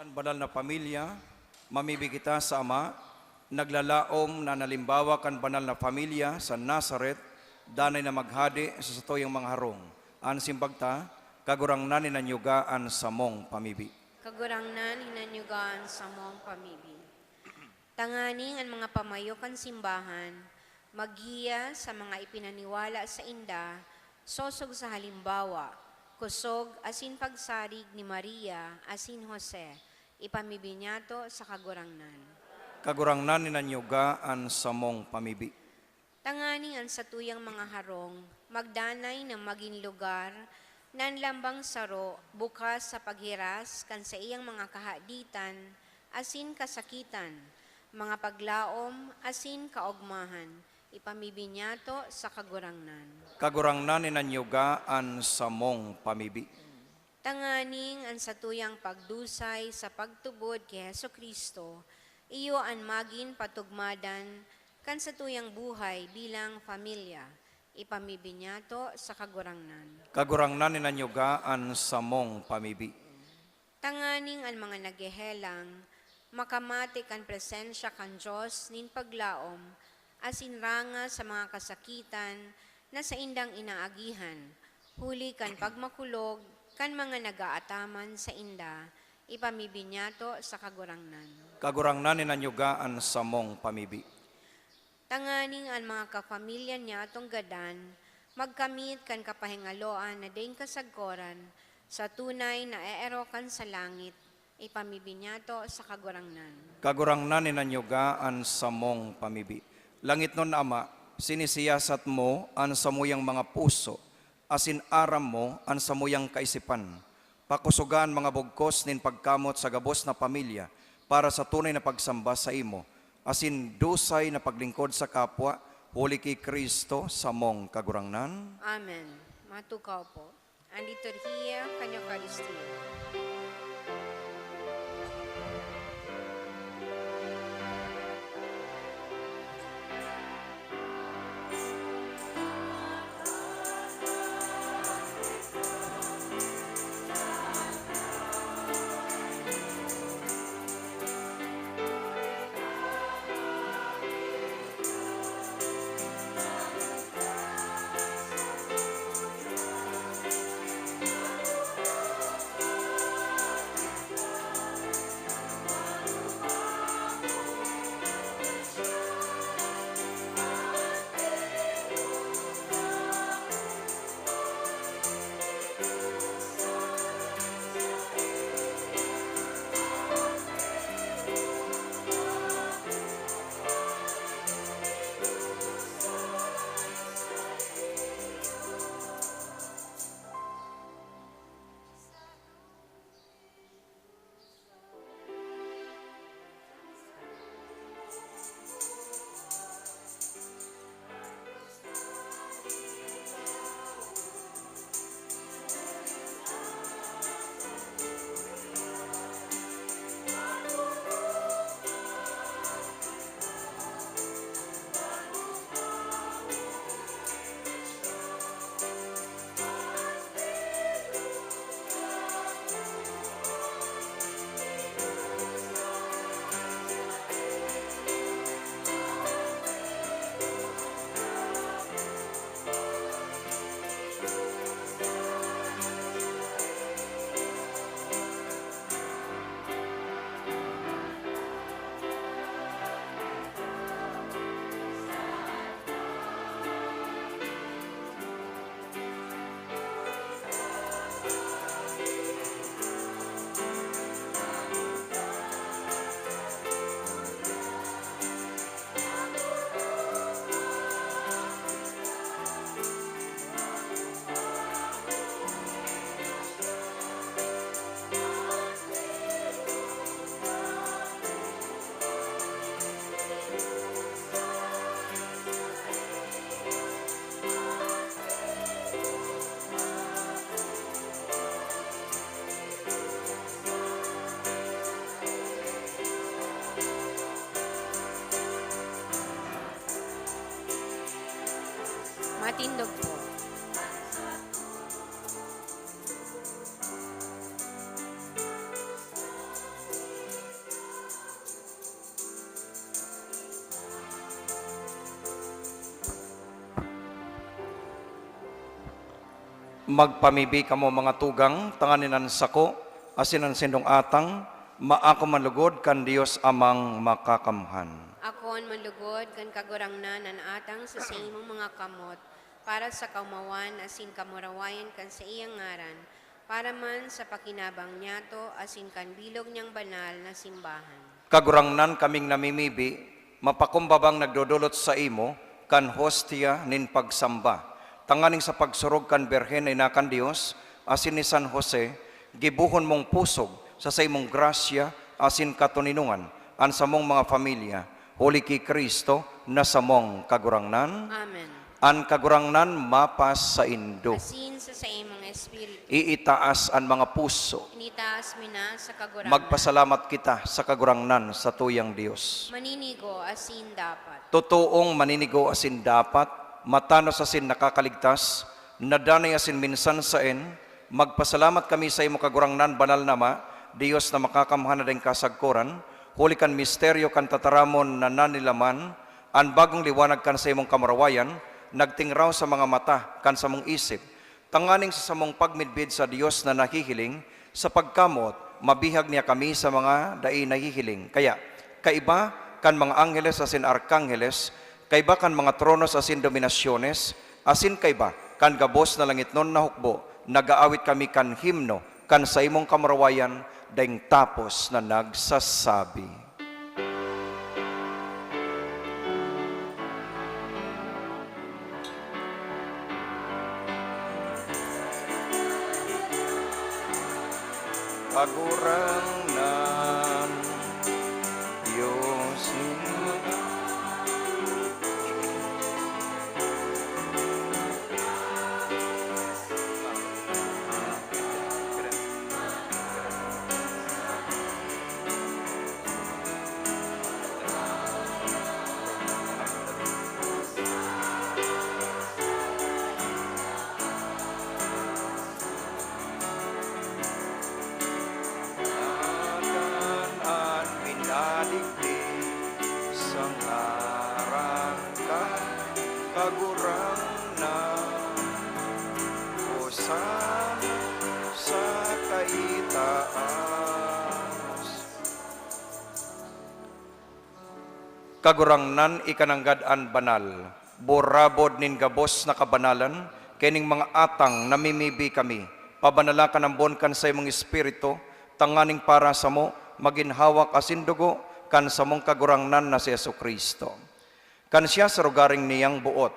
Kan banal na pamilya, mamibig kita sa Ama, naglalaom na nalimbawa kan banal na pamilya sa Nazaret, danay na maghadi sa satoyang mga harong. An simbagta, kagurang na ninanyugaan sa mong pamibig. Kagurang na hinanyugaan sa mong pamibig. Tanganing ang mga pamayo kan simbahan, maghiya sa mga ipinaniwala sa inda, sosog sa halimbawa, kusog asin pagsarig ni Maria asin Jose, ipamibinyato sa kagurangnan. Kagurangnan ninanyugaan sa mong pamibi. Tangani ang satuyang mga harong, magdanay na maging lugar, nan lambang saro, bukas sa paghiras, kan sa iyang mga kahaditan, asin kasakitan, mga paglaom, asin kaogmahan, ipamibinyato sa kagurangnan. Kagurangnan ninanyugaan sa mong pamibi. Tanganing ang satuyang pagdusay sa pagtubod kay Heso Kristo, iyo ang magin patugmadan kan satuyang buhay bilang pamilya, ipamibinyato sa kagurangnan. Kagurangnan ninanyugaan sa mong pamibi. Tanganing ang mga naghehelang, makamati kan presensya kan Diyos nin paglaom, asin ranga sa mga kasakitan na sa indang inaagihan, huli kan pagmakulog, kan mga nagaataman sa inda, ipamibinyato sa kagurangnan. Kagurangnan ninanyugaan sa mong pamibi. Tanganing ang mga kapamilya niya atong gadan, magkamit kan kapahingaloan na daing kasagkoran, sa tunay na eerokan sa langit, ipamibinyato sa kagurangnan. Kagurangnan ninanyugaan sa mong pamibi. Langit nun, Ama, sinisiyasat mo ang samuyang mga puso, asin aram mo ang samuyang kaisipan. Pakusugan mga bugkos nin pagkamot sa gabos na pamilya para sa tunay na pagsamba sa imo, asin dusay na paglingkod sa kapwa, huli kay Kristo sa mong kagurangnan. Amen. Matukaw po. Ang liturhiya, kanyo karistiya. Matindog po. Magpamibi kamo mga tugang, tanganinan sako, asinan sindong atang, maako manlugod kan Dios amang makakamhan. Akon manlugod kan kagurangnan nan atang sa imong mga kamot, para sa kaumawan asin kamurawayan kan sa iyang ngaran, para man sa pakinabang niyato asin kan bilog niyang banal na simbahan. Kagurangnan kaming namimibi, mapakumbabang nagdodulot sa imo, kan hostia nin pagsamba. Tanganing sa pagsurog kan Berhen ay nakan Dios, asin ni San Jose, gibuhon mong pusog sa imong grasya, asin katuninungan, an sa mong mga pamilya, huli ki Kristo, na sa mong kagurangnan, Amen. an kagurangnan mapas sa indo. Asin sa imong espiritu. Iitaas ang mga puso. Initaas mi na sa kagurangan. Magpasalamat kita sa kagurangnan sa tuyang Dios. Maninigo asin dapat. Totoong maninigo asin dapat, matanos asin nakakaligtas, nadanay asin minsan saen, magpasalamat kami sa imo kagurangnan, banal nama, Dios na makakamhan na ding kasagkuran, huli kan misteryo kan tataramon na nanilaman, ang bagong liwanag kan sa imong kamarawayan, nagtingraw sa mga mata kan sa mong isip, tanganing sa samong pagmidbid sa Dios na nahihiling, sa pagkamot, mabihag niya kami sa mga dai nahihiling. Kaya, kaiba kan mga angheles asin arkangheles, kaiba kan mga tronos asin dominasyones, asin kaiba kan gabos na langit non na hukbo, nagaawit kami kan himno, kan sa imong kamarawayan, daing tapos na nagsasabi. Kagurangnan, Diyos ninyo. An minaligdig sa ngarang ka, kagurangnan, usan sa kaitaas. Kagurangnan ikananggad-an banal, borabod nin gabos na kabanalan, kining mga atang namimibi kami, pabanala ka ng bon kan sa imong espiritu, tanganing para sa mo, maginhawak asin dugo, kan sa mong kagurangnan na si Jesucristo. Kan siya sa rugaring niyang buot,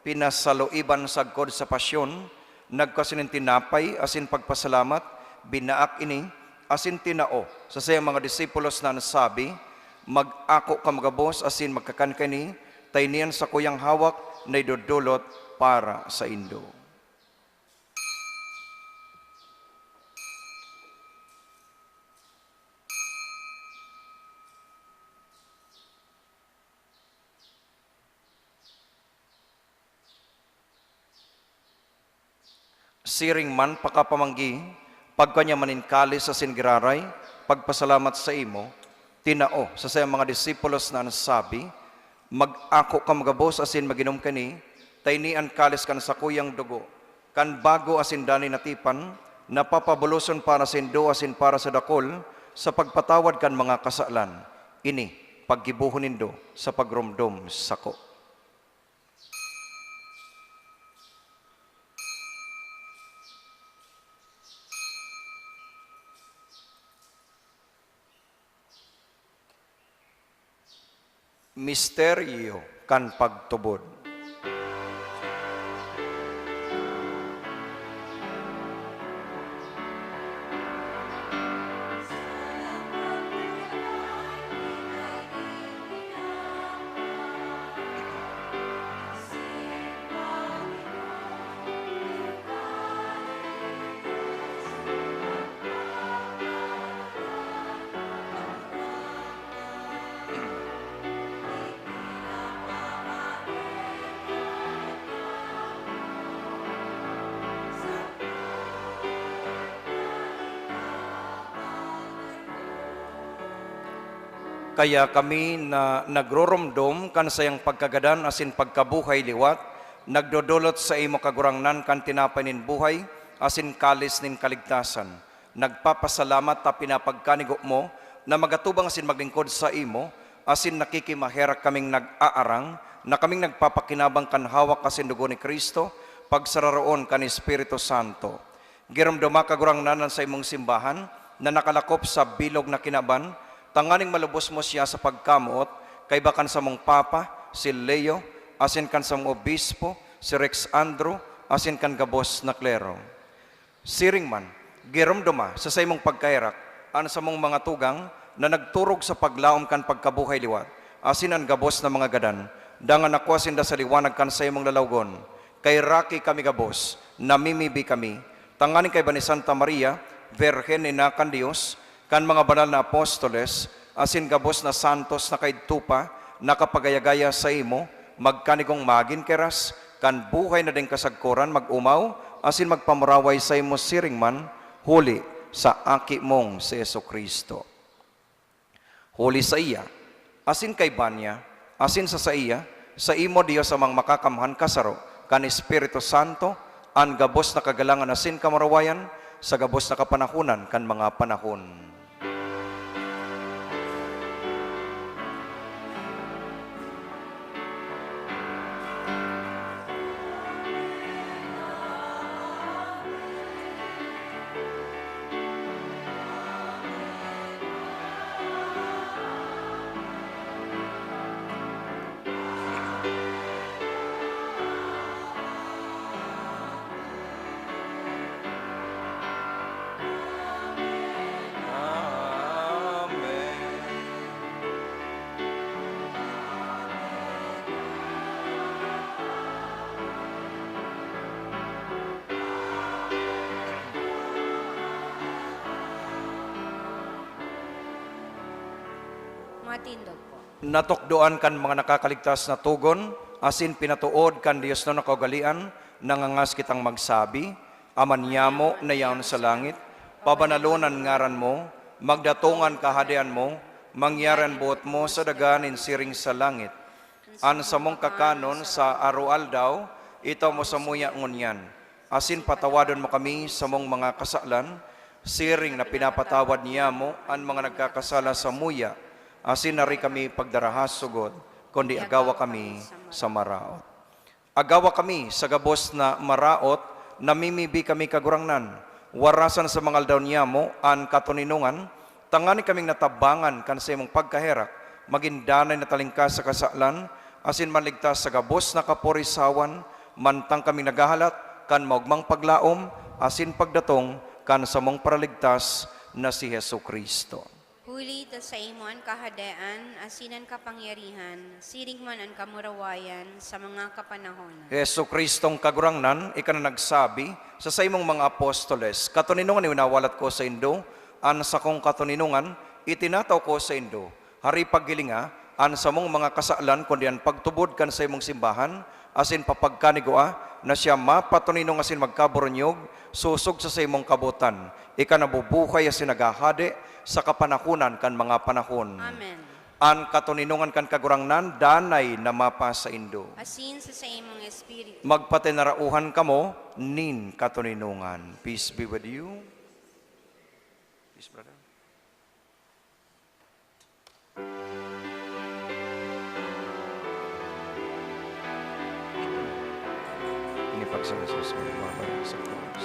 pinasaloiban sagkod sa pasyon, nagkasinin tinapay asin pagpasalamat, binaak ini, asin tinao, sa sayang mga disipulos na nasabi, mag-ako ka magabos asin magkakankani, taynian sa kuyang hawak na idudulot para sa indo. Siring man pakapamanggi, pagkanya maninkali sa singiraray, pagpasalamat sa imo, tinao sa sayang mga disipulos na nasabi, mag-ako ka magabos asin maginom kani, taynian kalis kan sa kuyang dugo, kan bago asin dani natipan, napapabuloson para sa indo asin para sa dakol, sa pagpatawad kan mga kasalan, ini paggibuhon nindo sa pagrumdom sako. Misteryo kan pagtubod. Kaya kami na nagroromdom kan sayang pagkagadan asin pagkabuhay liwat, nagdodolot sa imo kagurangnan kan tinapay nin buhay, asin kalis nin kaligtasan. Nagpapasalamat ta pinapagkanigo mo, na magatubang asin maglingkod sa imo, asin nakikimaherak kaming nag-aarang, na kaming nagpapakinabang kan hawak asin dugo ni Kristo, pagsararoon kan Espiritu Santo. Giramdoma kagurangnanan sa imong simbahan, na nakalakop sa bilog na kinaban, tanganing malubos mo siya sa pagkamuot, kay bakan sa mong papa, si Leo, asin kan sa mong obispo, si Rex Andrew, asin kan gabos na klero. Siring man, giromdoma sa imong pagkairak, an sa mong mga tugang, na nagturog sa paglaom kan pagkabuhay liwat, asin ang gabos na mga gadan, dangan ako asin da sa liwanag kan sa imong lalawgon, kay raki kami gabos, namimibi kami, tanganing kay ba ni Santa Maria, Virgen ina kan Dios, kan mga banal na apostoles, asin gabos na santos na kay tupa, nakapagayagaya sa imo, magkanigong magin keras, kan buhay na din kasagkuran mag-umaw, asin magpamuraway sa imo siring man, huli sa aki mong si Jesucristo. Huli sa iya, asin kay Banya, asin sa iya, sa imo Dios amang makakamhan kasaro, kan Espiritu Santo, an gabos na kagalangan asin kamarawayan, sa gabos na kapanahunan kan mga panahon. Matindog po. Natukdoan kan mga nakakaligtas na tugon, asin pinatuod kan Dios na nakaugalian, nangangas kitang magsabi, aman mo na yaon sa langit, pabanalunan ngaran mo, magdatungan kahadian mo, mangyaran buot mo sa daganin siring sa langit. An sa mong kakanon sa arual daw, itaw mo sa muya ngunyan, asin patawadon mo kami sa mong mga kasalan, siring na pinapatawad niya mo an mga nagkakasala sa muya, asin nari kami pagdarahas sugod, kundi agawa kami sa maraot. Agawa kami sa gabos na maraot, namimibi kami kagurangnan, warasan sa mga aldaw niya mo, an katuninungan, tangani kaming natabangan kan sa imong pagkaherak, magindanay na talingkas sa kasalan, asin manligtas sa gabos na kaporisawan, mantang kaming nagahalat, kan maugmang paglaom, asin pagdatong, kan sa mong paraligtas na si Jesucristo. Huli ta sa imo an kahadaan, asinan kapangyarihan, siring man ang kamurawayan sa mga kapanahonan. Jesucristong kagurangnan, ika na nagsabi sa imong mga apostoles, katuninungan ni winawalat ko sa indo, an sa kong katuninungan, itinataw ko sa indo, hari paggilinga, an sa mong mga kasalan, kundi an pagtubod kan sa imong simbahan, asin papagkanigua, na siya mapatuninong asin magkaboronyog, susog sa imong kabutan, ika nabubuhay asin nagahade, sa kapanahunan kan mga panahon. Amen. An katuninungan kan kagurangnan, danay na mapa sa indo. Asin sa imong espiritu. Magpatinarauhan kamo, nin katuninungan. Peace be with you. Peace, brother. Ini pagsalasas sa mga bayan sa Diyos.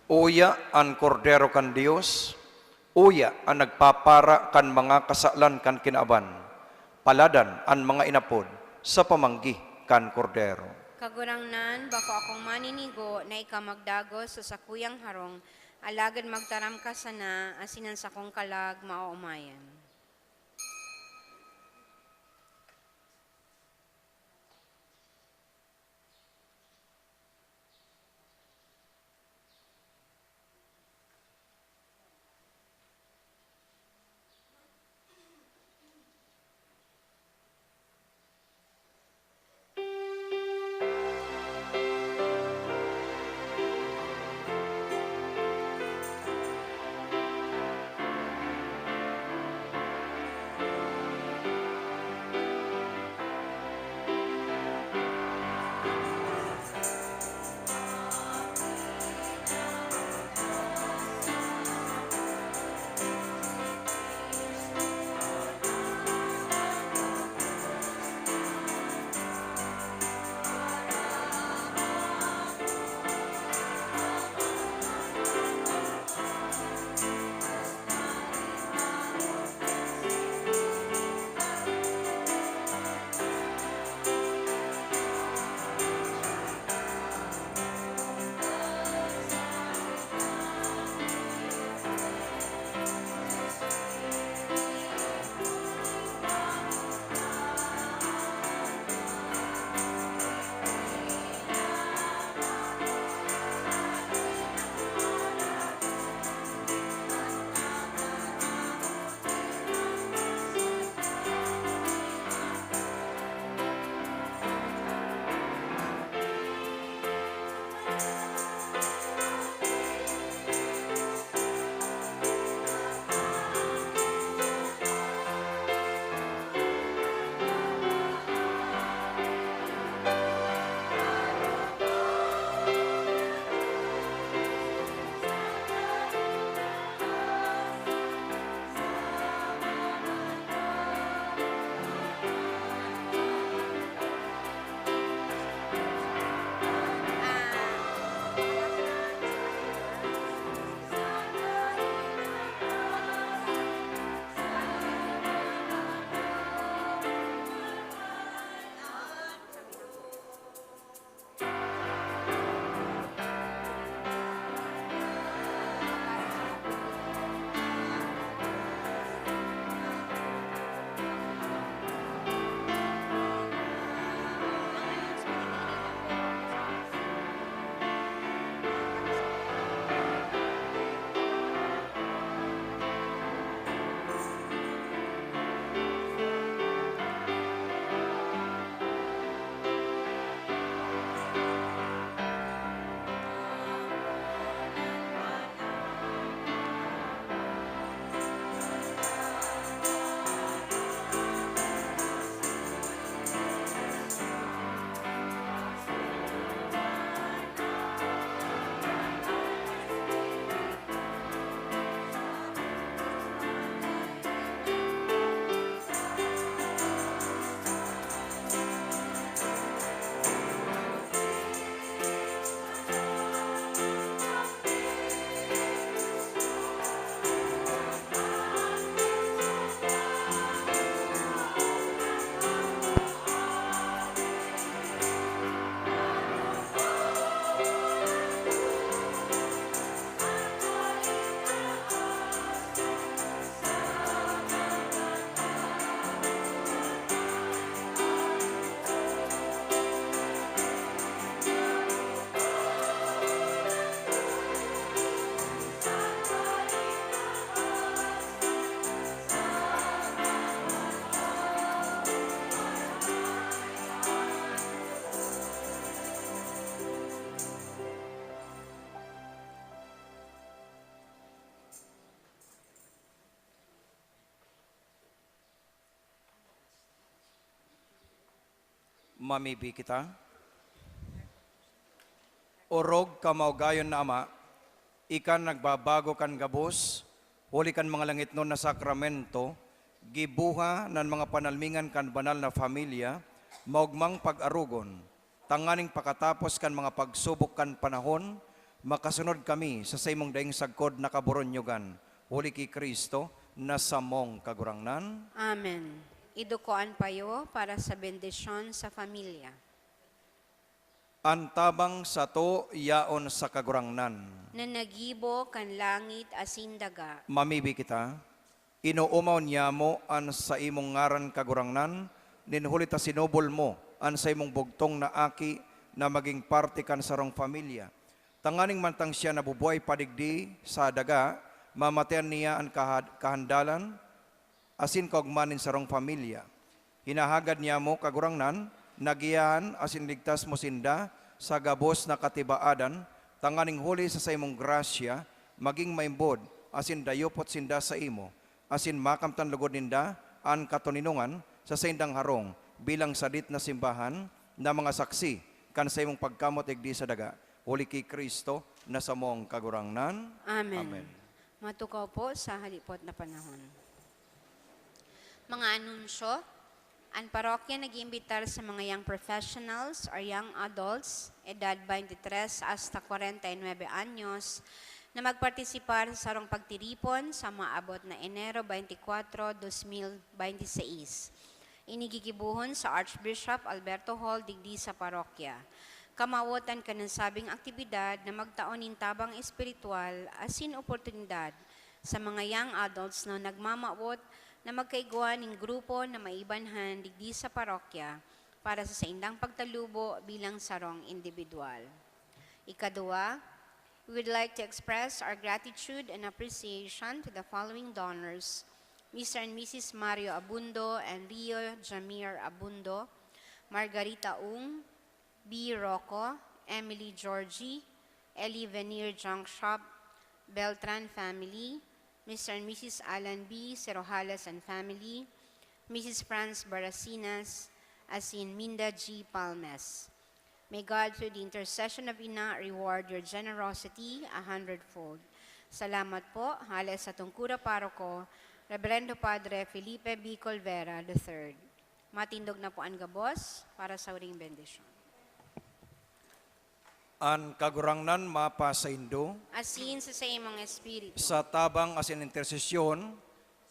Uya ang kordero kan Dios, uya ang nagpapara kan mga kasalan kan kinaaban, paladan ang mga inapod sa pamanggi kan kordero. Kagurangnan, bako akong maninigo na ikaw magdagos sa sakuyang harong, alagad magtaram ka sana, asinan sa kong kalag maumayan. Mamibi kita. Orog kamaugayon na Ama, ikan nagbabago kan gabos, huli kan mga langit nun na sakramento, gibuha nan mga panalmingan kan banal na familia, maugmang pag-arugon, tanganing pakatapos kan mga pagsubok kan panahon, makasunod kami sa imong daing sagkod na kaboronyugan, huli ki Kristo, na samong kagurangnan. Amen. Idukoan payo para sa bendisyon sa familia. Antabang sa to yaon sa kagurangnan. na nagibo kan langit asin daga. Mamibi kita, inuumaw niya mo an sa imong ngaran kagurangnan, ninhulit ta sinubol mo an sa imong bugtong na aki na maging parte kan sarong pamilya. Tanganing mantang siya nabubuhay padigdi sa daga, mamatayan niya ang kahandalan, asin kaugmanin sarong pamilya. Hinahagad niya mo kagurangnan, nagiyahan asin ligtas mo sinda sa gabos na katibaadan, tanganing huli sa imong grasya, maging maimbod, asin dayopot sinda sa imo, asin makamtan lugod ninda, an katuninungan sa sindang harong, bilang sadit na simbahan na mga saksi, kan sa imong pagkamot igdi sa daga, huli kay Kristo na sa mong kagurangnan. Amen. Amen. Matukaw po sa halipot na panahon. Mga anunsyo, ang parokya nag-iimbitar sa mga young professionals or young adults, edad 23 hasta 49 anyos, na magpartisipar sa sarong pagtiripon sa maabot na Enero 24, 2026. Inigigibuhon sa Archbishop Alberto Hall, digdi sa parokya. Kamawotan ka ng sabing aktibidad na magtaonin tabang espiritual asin oportunidad sa mga young adults na nagmamawot na magkaiguan ng grupo na maibanhan digdi sa parokya para sa saindang pagtalubo bilang sarong individual. Ikadua, we would like to express our gratitude and appreciation to the following donors: Mr. and Mrs. Mario Abundo and Rio Jamir Abundo, Margarita Ung, B. Rocco, Emily Georgie, Ellie Veneer Junk Shop, Beltran family, Mr. and Mrs. Alan B. Cerojales and family, Mrs. Franz Barasinas, as in Minda G. Palmes. May God, through the intercession of Ina, reward your generosity 100-fold. Salamat po, halos sa tungkura paroko, Reverendo Padre Felipe B. Colvera III. Matindog na po ang gabos para sa uring bendisyon. An kagurangnan mapa sa Indo, Asin sa imong espiritu. sa tabang asin intersesyon,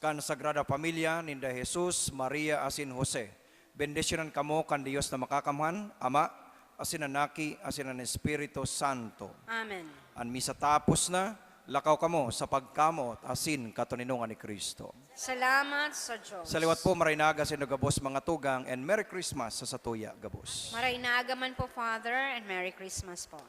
kan Sagrada Familia, ninda Jesus, Maria asin Jose. Bendisyonan kamo kan Dios na makakamhan, Ama, asin anaki, asin ang Espiritu Santo. Amen. An misa tapos na, lakaw kamo sa pagkamot asin katuninungan ni Kristo. Salamat sa Diyos. Sa liwat po, marinaga sa gabos mga tugang, and Merry Christmas sa satuya gabos. Maray na agaman po, Father, and Merry Christmas po.